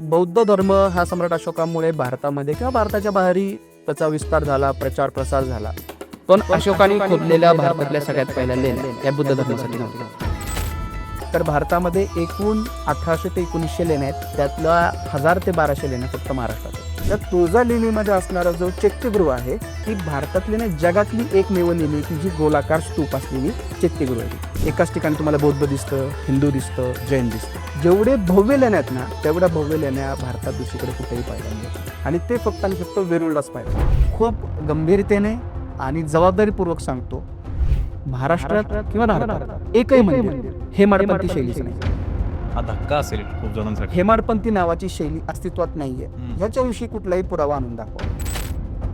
बौद्ध धर्म हा सम्राट अशोकामुळे भारतामध्ये किंवा भारताच्या बाहेरही त्याचा विस्तार झाला, प्रचार प्रसार झाला. पण अशोकाने खोदलेल्या भारतातल्या सगळ्यात पहिल्या लेण्या या बुद्ध धर्मासाठी नव्हत्या. तर भारतामध्ये एकूण 1800 ते 1900 लेण्या आहेत, त्यातल्या 1000 ते 1200 लेण्या फक्त महाराष्ट्रात आहेत. तर तुळजा लेणीमध्ये असणारा जो चैत्यगृह आहे ही भारतातली नाही जगातली एकमेव लेणी की जी गोलाकार स्तूप असलेली चैत्यगृह आहे. एकाच ठिकाणी तुम्हाला बौद्ध दिसतं, हिंदू दिसतं, जैन दिसतं. जेवढे भव्य लेण्या आहेत ना तेवढ्या भव्य लेण्या भारतात दुसरीकडे कुठेही पाहायला मिळतात आणि ते फक्त आणि फक्त वेरूळलाच पाहिजे. खूप गंभीरतेने आणि जबाबदारीपूर्वक सांगतो, महाराष्ट्रात किंवा भारतात एकही मंदिर हेमाडपंथी शैलीचं नाही. हा धक्का असेल खूप जणांसाठी. हेमाडपंथी नावाची शैली अस्तित्वात नाहीये. ह्याच्याविषयी कुठलाही पुरावा आणून दाखवा.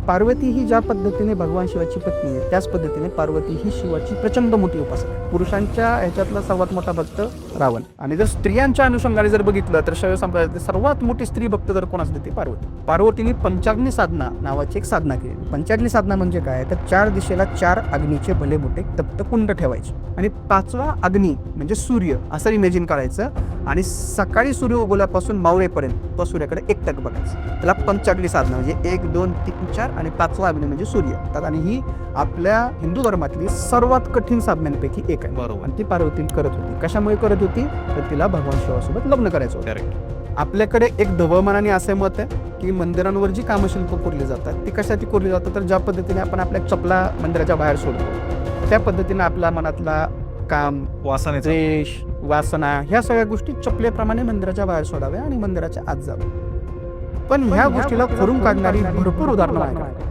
पार्वती ही ज्या पद्धतीने भगवान शिवाची पत्नी आहे त्याच पद्धतीने पार्वती ही शिवाची प्रचंड मोठी उपासक आहे. पुरुषांच्या ह्याच्यातला सर्वात मोठा भक्त रावण. आणि जर स्त्रियांच्या अनुषंगाने जर बघितलं तर शैव संप्रदायातली सर्वात मोठी स्त्री भक्त जर कोण असते ती पार्वती. पार्वतीने पंचाग्नी साधना नावाची एक साधना केली. पंचाग्नी साधना म्हणजे काय तर 4 दिशेला 4 अग्नीचे भले मोठे तप्त कुंड ठेवायचे आणि 5वा अग्नी म्हणजे सूर्य असं इमेजिन करायचं आणि सकाळी सूर्य उगवल्यापासून मावळेपर्यंत तो सूर्याकडे एकटक बघायचं. त्याला पंचाग्नी साधना म्हणजे 1 2 3 4 आणि 5वा अग्नी म्हणजे सूर्य. आणि ही आपल्या हिंदू धर्मातली सर्वात कठीण साधनांपैकी एक आहे. बरोबर. आणि ती पार्वती करत होती. कशामुळे करत होती तर तिला भगवान शिवासोबत लग्न करायचं होतं. आपल्याकडे एक ढवळमानाने असे मत आहे की मंदिरांवर जी कामशिल्प कोरली जातात ती कशासाठी कोरली जातात तर ज्या पद्धतीने आपण आपल्या चपला मंदिराच्या बाहेर सोडतो त्या पद्धतीने आपल्या मनातला काम, वासना, द्वेष, वासना ह्या सगळ्या गोष्टी चपलेप्रमाणे मंदिराच्या बाहेर सोडाव्या आणि मंदिराच्या आत जावं. पण ह्या गोष्टीला खोडून काढणारी भरपूर उदाहरणं आहेत.